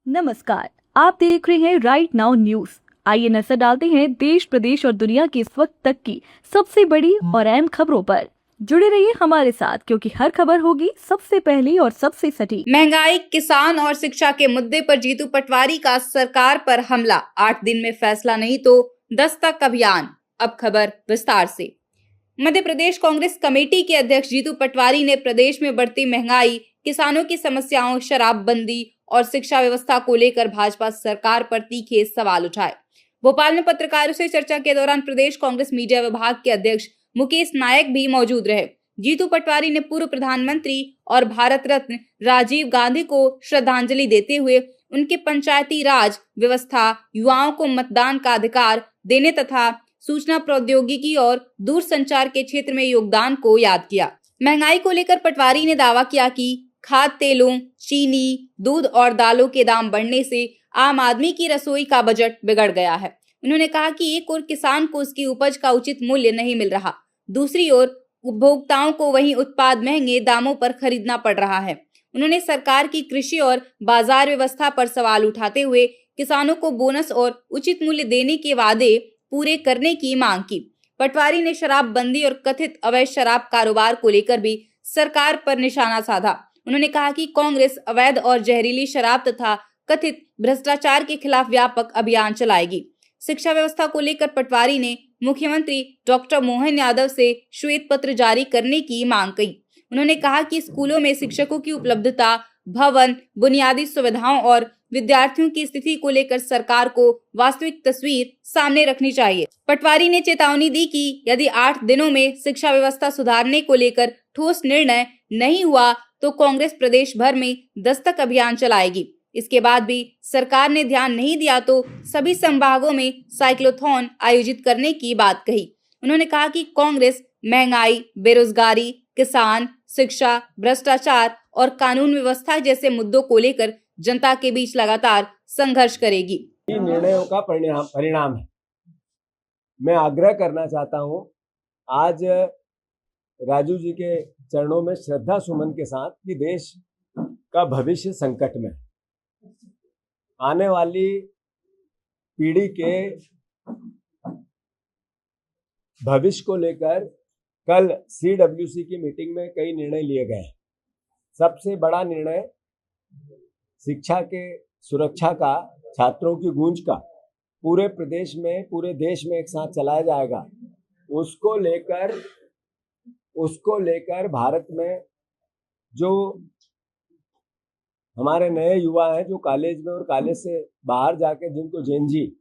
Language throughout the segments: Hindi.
नमस्कार, आप देख रहे हैं राइट नाउ न्यूज। आइए नजर डालते हैं देश, प्रदेश और दुनिया की इस वक्त तक की सबसे बड़ी और अहम खबरों पर। जुड़े रहिए हमारे साथ, क्योंकि हर खबर होगी सबसे पहली और सबसे सटीक। महंगाई, किसान और शिक्षा के मुद्दे पर जीतू पटवारी का सरकार पर हमला। 8 दिन में फैसला नहीं तो दस्तक अभियान। अब खबर विस्तार से। मध्य प्रदेश कांग्रेस कमेटी के अध्यक्ष जीतू पटवारी ने प्रदेश में बढ़ती महंगाई, किसानों की समस्याओं, शराबबंदी और शिक्षा व्यवस्था को लेकर भाजपा सरकार पर तीखे सवाल उठाए। भोपाल में पत्रकारों से चर्चा के दौरान प्रदेश कांग्रेस मीडिया विभाग के अध्यक्ष मुकेश नायक भी मौजूद रहे। जीतू पटवारी ने पूर्व प्रधानमंत्री और भारत रत्न राजीव गांधी को श्रद्धांजलि देते हुए उनके पंचायती राज व्यवस्था, युवाओं को मतदान का अधिकार देने तथा सूचना प्रौद्योगिकी और दूरसंचार के क्षेत्र में योगदान को याद किया। महंगाई को लेकर पटवारी ने दावा किया कि खाद्य तेलों, चीनी, दूध और दालों के दाम बढ़ने से आम आदमी की रसोई का बजट बिगड़ गया है। उन्होंने कहा कि एक ओर किसान को उसकी उपज का उचित मूल्य नहीं मिल रहा, दूसरी ओर उपभोक्ताओं को वही उत्पाद महंगे दामों पर खरीदना पड़ रहा है। उन्होंने सरकार की कृषि और बाजार व्यवस्था पर सवाल उठाते हुए किसानों को बोनस और उचित मूल्य देने के वादे पूरे करने की मांग की। पटवारी ने शराबबंदी और कथित अवैध शराब कारोबार को लेकर भी सरकार पर निशाना साधा। उन्होंने कहा कि कांग्रेस अवैध और जहरीली शराब तथा कथित भ्रष्टाचार के खिलाफ व्यापक अभियान चलाएगी। शिक्षा व्यवस्था को लेकर पटवारी ने मुख्यमंत्री डॉक्टर मोहन यादव से श्वेत पत्र जारी करने की मांग की। उन्होंने कहा कि स्कूलों में शिक्षकों की उपलब्धता, भवन, बुनियादी सुविधाओं और विद्यार्थियों की स्थिति को लेकर सरकार को वास्तविक तस्वीर सामने रखनी चाहिए। पटवारी ने चेतावनी दी कि यदि 8 दिनों में शिक्षा व्यवस्था सुधारने को लेकर ठोस निर्णय नहीं हुआ तो कांग्रेस प्रदेश भर में दस्तक अभियान चलाएगी। इसके बाद भी सरकार ने ध्यान नहीं दिया तो सभी संभागों में साइक्लोथॉन आयोजित करने की बात कही। उन्होंने कहा कि कांग्रेस महंगाई, बेरोजगारी, किसान, शिक्षा, भ्रष्टाचार और कानून व्यवस्था जैसे मुद्दों को लेकर जनता के बीच लगातार संघर्ष करेगी। निर्णयों का परिणाम है। मैं आग्रह करना चाहता हूं, आज राजू जी के चरणों में श्रद्धा सुमन के साथ कि देश का भविष्य संकट में है। आने वाली पीढ़ी के भविष्य को लेकर कल CWC की मीटिंग में कई निर्णय लिए गए हैं। सबसे बड़ा निर्णय शिक्षा के सुरक्षा का, छात्रों की गूंज का पूरे प्रदेश में, पूरे देश में एक साथ चलाया जाएगा। उसको लेकर भारत में जो हमारे नए युवा हैं, जो कॉलेज में और कॉलेज से बाहर जाके जिनको जेनजी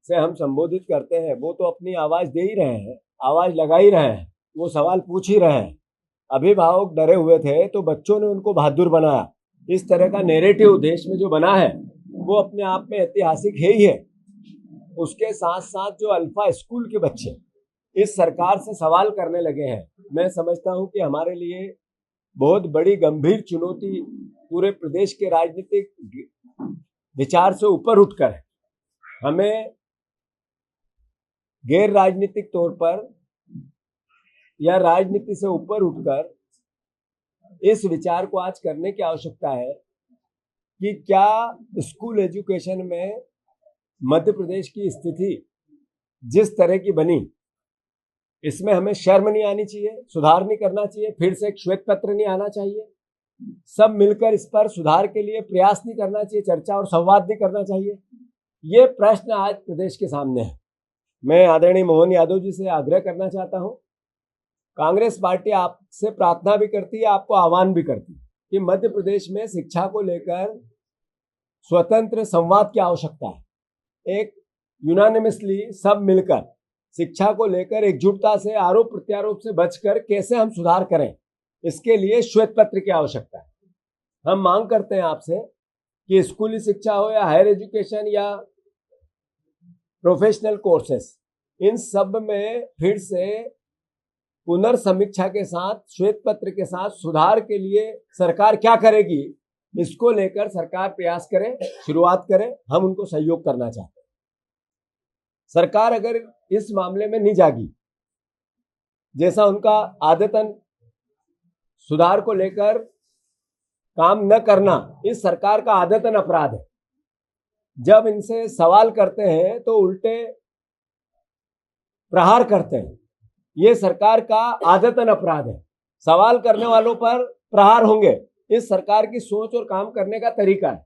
से हम संबोधित करते हैं, वो तो अपनी आवाज दे ही रहे हैं, आवाज लगा ही रहे हैं, वो सवाल पूछ ही रहे हैं। अभिभावक डरे हुए थे तो बच्चों ने उनको बहादुर बनाया। इस तरह का नैरेटिव देश में जो बना है वो अपने आप में ऐतिहासिक है ही है। उसके साथ साथ जो अल्फा स्कूल के बच्चे इस सरकार से सवाल करने लगे हैं, मैं समझता हूं कि हमारे लिए बहुत बड़ी गंभीर चुनौती पूरे प्रदेश के राजनीतिक विचार से ऊपर उठकर है। हमें गैर राजनीतिक तौर पर या राजनीति से ऊपर उठकर इस विचार को आज करने की आवश्यकता है कि क्या स्कूल एजुकेशन में मध्य प्रदेश की स्थिति जिस तरह की बनी, इसमें हमें शर्म नहीं आनी चाहिए, सुधार नहीं करना चाहिए, फिर से एक श्वेत पत्र नहीं आना चाहिए, सब मिलकर इस पर सुधार के लिए प्रयास नहीं करना चाहिए, चर्चा और संवाद नहीं करना चाहिए। ये प्रश्न आज प्रदेश के सामने है। मैं आदरणीय मोहन यादव जी से आग्रह करना चाहता हूं, कांग्रेस पार्टी आपसे प्रार्थना भी करती है, आपको आह्वान भी करती है कि मध्य प्रदेश में शिक्षा को लेकर स्वतंत्र संवाद की आवश्यकता है। एक यूनानिमसली सब मिलकर शिक्षा को लेकर एकजुटता से आरोप प्रत्यारोप से बचकर कैसे हम सुधार करें, इसके लिए श्वेत पत्र की आवश्यकता है। हम मांग करते हैं आपसे कि स्कूली शिक्षा हो या हायर एजुकेशन या प्रोफेशनल कोर्सेस, इन सब में फिर से पुनर्समीक्षा के साथ, श्वेत पत्र के साथ सुधार के लिए सरकार क्या करेगी, इसको लेकर सरकार प्रयास करे, शुरुआत करे। हम उनको सहयोग करना चाहते हैं। सरकार अगर इस मामले में नहीं जागी, जैसा उनका आदतन सुधार को लेकर काम न करना इस सरकार का आदतन अपराध है। जब इनसे सवाल करते हैं तो उल्टे प्रहार करते हैं। ये सरकार का आदतन अपराध है। सवाल करने वालों पर प्रहार होंगे, इस सरकार की सोच और काम करने का तरीका है।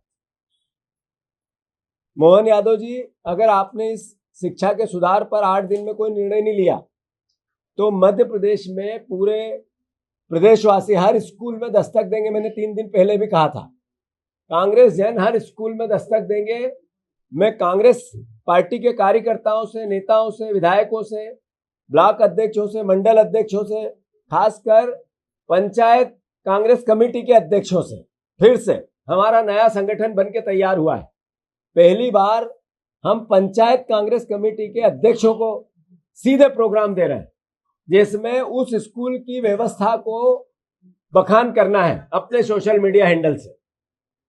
मोहन यादव जी, अगर आपने इस शिक्षा के सुधार पर 8 दिन में कोई निर्णय नहीं लिया तो मध्य प्रदेश में पूरे प्रदेशवासी हर स्कूल में दस्तक देंगे। मैंने 3 दिन पहले भी कहा था, कांग्रेस जन हर स्कूल में दस्तक देंगे। मैं कांग्रेस पार्टी के कार्यकर्ताओं से, नेताओं से, विधायकों से, ब्लॉक अध्यक्षों से, मंडल अध्यक्षों से, खासकर पंचायत कांग्रेस कमेटी के अध्यक्षों से, फिर से हमारा नया संगठन बनके तैयार हुआ है। पहली बार हम पंचायत कांग्रेस कमेटी के अध्यक्षों को सीधे प्रोग्राम दे रहे हैं, जिसमें उस स्कूल की व्यवस्था को बखान करना है अपने सोशल मीडिया हैंडल से,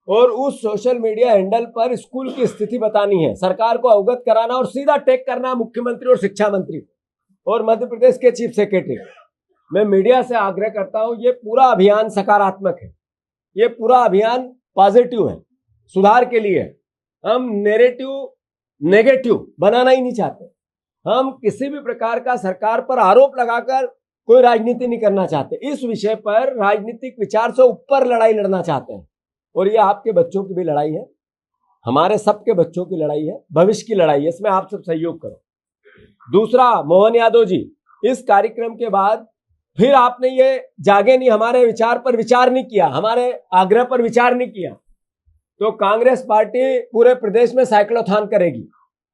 और उस सोशल मीडिया हैंडल पर स्कूल की स्थिति बतानी है, सरकार को अवगत कराना और सीधा टैग करना है मुख्यमंत्री और शिक्षा मंत्री और मध्य प्रदेश के चीफ सेक्रेटरी। मैं मीडिया से आग्रह करता हूं, ये पूरा अभियान सकारात्मक है, ये पूरा अभियान पॉजिटिव है, सुधार के लिए है। हम नैरेटिव नेगेटिव बनाना ही नहीं चाहते। हम किसी भी प्रकार का सरकार पर आरोप लगाकर कोई राजनीति नहीं करना चाहते। इस विषय पर राजनीतिक विचार से ऊपर लड़ाई लड़ना चाहते हैं, और ये आपके बच्चों की भी लड़ाई है, हमारे सबके बच्चों की लड़ाई है, भविष्य की लड़ाई है। इसमें आप सब सहयोग करो। दूसरा, मोहन यादव जी, इस कार्यक्रम के बाद फिर आपने ये जागे नहीं, हमारे विचार पर विचार नहीं किया, हमारे आग्रह पर विचार नहीं किया, तो कांग्रेस पार्टी पूरे प्रदेश में साइक्लोथॉन करेगी,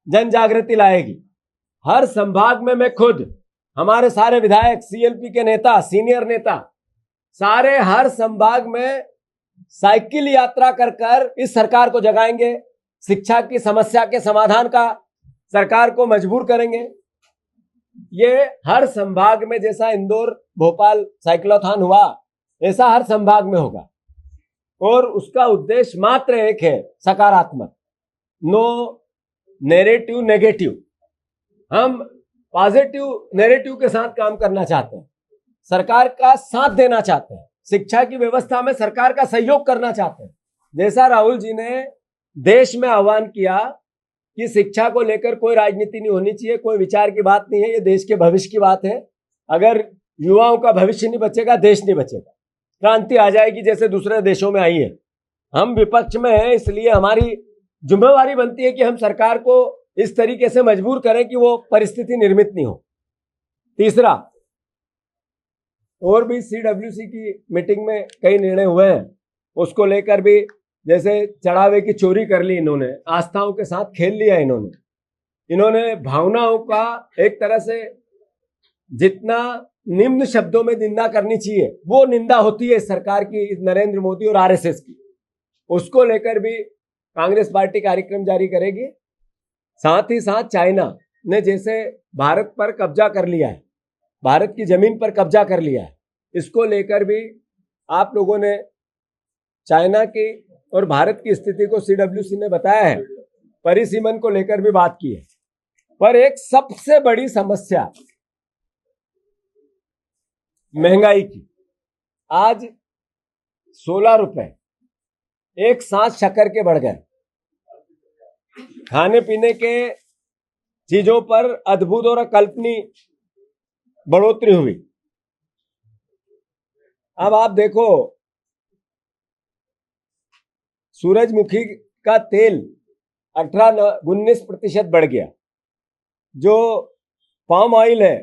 जन जागृति लाएगी। हर संभाग में मैं खुद, हमारे सारे विधायक, सीएलपी के नेता, सीनियर नेता, सारे हर संभाग में साइकिल यात्रा कर कर इस सरकार को जगाएंगे, शिक्षा की समस्या के समाधान का सरकार को मजबूर करेंगे। ये हर संभाग में, जैसा इंदौर भोपाल साइक्लोथॉन हुआ, ऐसा हर संभाग में होगा, और उसका उद्देश्य मात्र एक है, सकारात्मक, नो नैरेटिव नेगेटिव। हम पॉजिटिव नैरेटिव के साथ काम करना चाहते हैं, सरकार का साथ देना चाहते हैं, शिक्षा की व्यवस्था में सरकार का सहयोग करना चाहते हैं। जैसा राहुल जी ने देश में आह्वान किया कि शिक्षा को लेकर कोई राजनीति नहीं होनी चाहिए, कोई विचार की बात नहीं है, ये देश के भविष्य की बात है। अगर युवाओं का भविष्य नहीं बचेगा, देश नहीं बचेगा, क्रांति आ जाएगी जैसे दूसरे देशों में आई है। हम विपक्ष में हैं, इसलिए हमारी जिम्मेवारी बनती है कि हम सरकार को इस तरीके से मजबूर करें कि वो परिस्थिति निर्मित नहीं हो। तीसरा, और भी सीडब्ल्यूसी की मीटिंग में कई निर्णय हुए हैं, उसको लेकर भी, जैसे चढ़ावे की चोरी कर ली इन्होंने, आस्थाओं के साथ खेल लिया इन्होंने भावनाओं का एक तरह से जितना निम्न शब्दों में निंदा करनी चाहिए वो निंदा होती है सरकार की, नरेंद्र मोदी और आरएसएस की। उसको लेकर भी कांग्रेस पार्टी कार्यक्रम जारी करेगी। साथ ही साथ चाइना ने जैसे भारत पर कब्जा कर लिया है, भारत की जमीन पर कब्जा कर लिया है, इसको लेकर भी आप लोगों ने चाइना की और भारत की स्थिति को सीडब्ल्यूसी ने बताया है, परिसीमन को लेकर भी बात की है। पर एक सबसे बड़ी समस्या महंगाई की, आज 16 रुपए एक सांस शक्कर के बढ़ गए, खाने पीने के चीजों पर अद्भुत और अकल्पनीय बढ़ोतरी हुई। अब आप देखो, सूरजमुखी का तेल 18-19% बढ़ गया, जो पाम ऑयल है